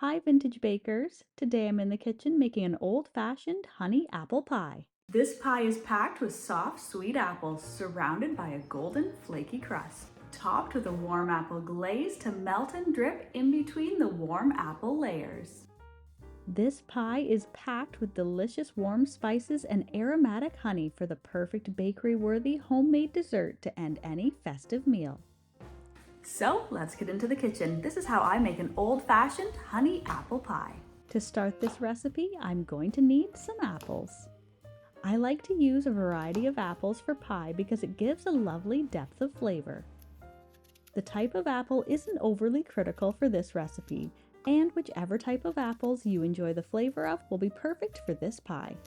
Hi, vintage bakers. Today I'm in the kitchen making an old-fashioned honey apple pie. This pie is packed with soft, sweet apples surrounded by a golden, flaky crust, topped with a warm apple glaze to melt and drip in between the warm apple layers. This pie is packed with delicious warm spices and aromatic honey for the perfect bakery-worthy homemade dessert to end any festive meal. So let's get into the kitchen. This is how I make an old-fashioned honey apple pie. To start this recipe, I'm going to need some apples. I like to use a variety of apples for pie because it gives a lovely depth of flavor. The type of apple isn't overly critical for this recipe, and whichever type of apples you enjoy the flavor of will be perfect for this pie.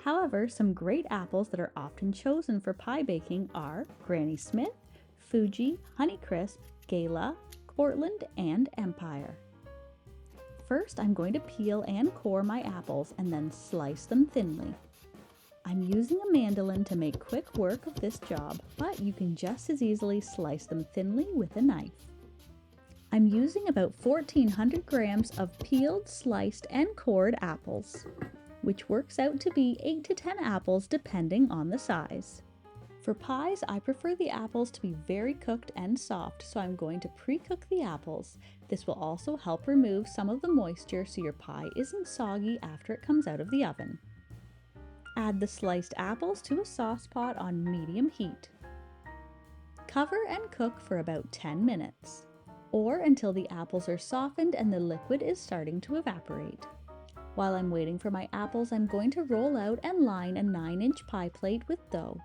However, some great apples that are often chosen for pie baking are Granny Smith, Fuji, Honeycrisp, Gala, Cortland, and Empire. First, I'm going to peel and core my apples and then slice them thinly. I'm using a mandolin to make quick work of this job, but you can just as easily slice them thinly with a knife. I'm using about 1,400 grams of peeled, sliced, and cored apples, which works out to be 8 to 10 apples depending on the size. For pies, I prefer the apples to be very cooked and soft, so I'm going to pre-cook the apples. This will also help remove some of the moisture so your pie isn't soggy after it comes out of the oven. Add the sliced apples to a sauce pot on medium heat. Cover and cook for about 10 minutes, or until the apples are softened and the liquid is starting to evaporate. While I'm waiting for my apples, I'm going to roll out and line a 9-inch pie plate with dough.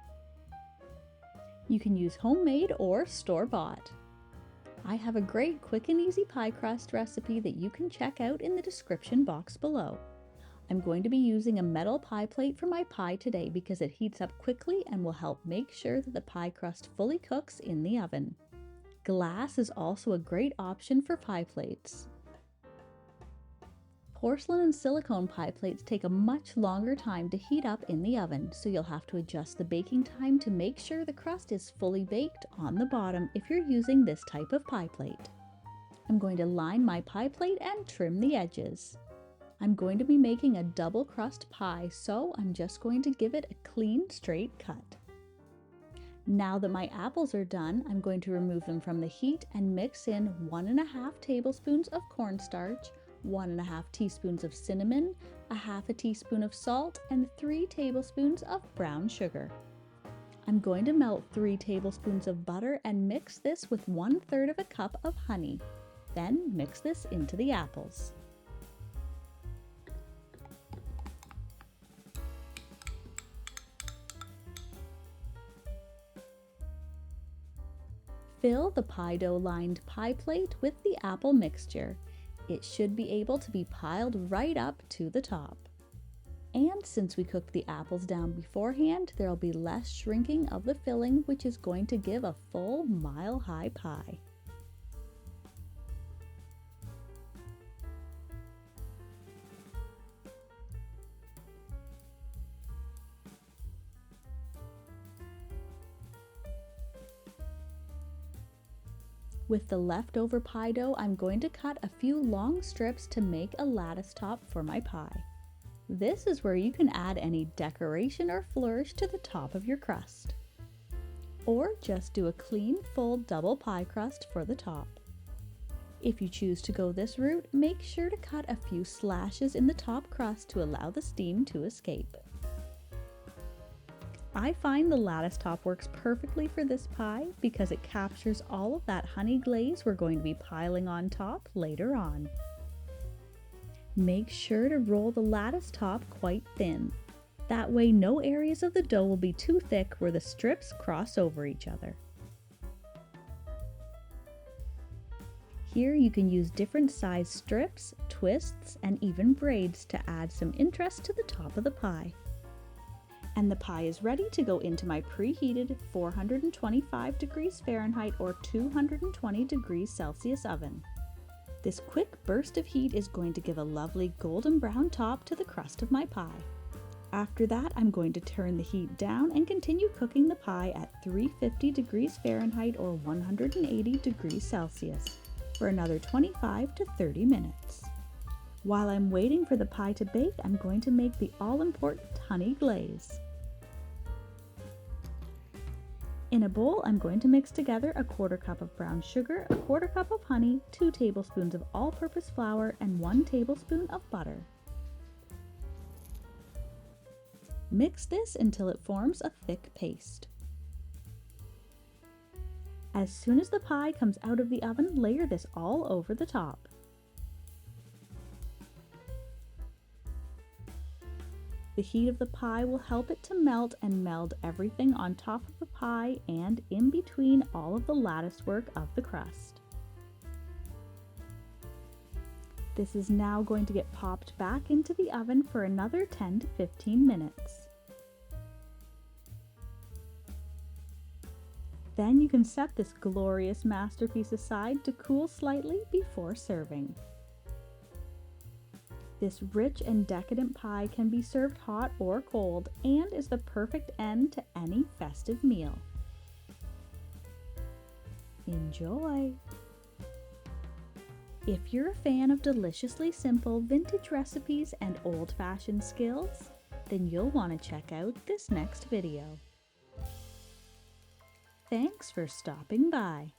You can use homemade or store-bought. I have a great quick and easy pie crust recipe that you can check out in the description box below. I'm going to be using a metal pie plate for my pie today because it heats up quickly and will help make sure that the pie crust fully cooks in the oven. Glass is also a great option for pie plates. Porcelain and silicone pie plates take a much longer time to heat up in the oven, so you'll have to adjust the baking time to make sure the crust is fully baked on the bottom if you're using this type of pie plate. I'm going to line my pie plate and trim the edges. I'm going to be making a double crust pie, so I'm just going to give it a clean, straight cut. Now that my apples are done, I'm going to remove them from the heat and mix in 1.5 tablespoons of cornstarch, 1.5 teaspoons of cinnamon, 1/2 teaspoon of salt, and 3 tablespoons of brown sugar. I'm going to melt 3 tablespoons of butter and mix this with 1/3 of a cup of honey. Then mix this into the apples. Fill the pie dough lined pie plate with the apple mixture. It should be able to be piled right up to the top. And since we cooked the apples down beforehand, there will be less shrinking of the filling, which is going to give a full mile-high pie. With the leftover pie dough, I'm going to cut a few long strips to make a lattice top for my pie. This is where you can add any decoration or flourish to the top of your crust. Or just do a clean, full double pie crust for the top. If you choose to go this route, make sure to cut a few slashes in the top crust to allow the steam to escape. I find the lattice top works perfectly for this pie because it captures all of that honey glaze we're going to be piling on top later on. Make sure to roll the lattice top quite thin. That way no areas of the dough will be too thick where the strips cross over each other. Here you can use different size strips, twists, and even braids to add some interest to the top of the pie. And the pie is ready to go into my preheated 425 degrees Fahrenheit or 220 degrees Celsius oven. This quick burst of heat is going to give a lovely golden brown top to the crust of my pie. After that, I'm going to turn the heat down and continue cooking the pie at 350 degrees Fahrenheit or 180 degrees Celsius for another 25 to 30 minutes. While I'm waiting for the pie to bake, I'm going to make the all-important honey glaze. In a bowl, I'm going to mix together a 1/4 cup of brown sugar, a 1/4 cup of honey, 2 tablespoons of all-purpose flour, and 1 tablespoon of butter. Mix this until it forms a thick paste. As soon as the pie comes out of the oven, layer this all over the top. The heat of the pie will help it to melt and meld everything on top of the pie and in between all of the lattice work of the crust. This is now going to get popped back into the oven for another 10 to 15 minutes. Then you can set this glorious masterpiece aside to cool slightly before serving. This rich and decadent pie can be served hot or cold and is the perfect end to any festive meal. Enjoy! If you're a fan of deliciously simple vintage recipes and old-fashioned skills, then you'll want to check out this next video. Thanks for stopping by.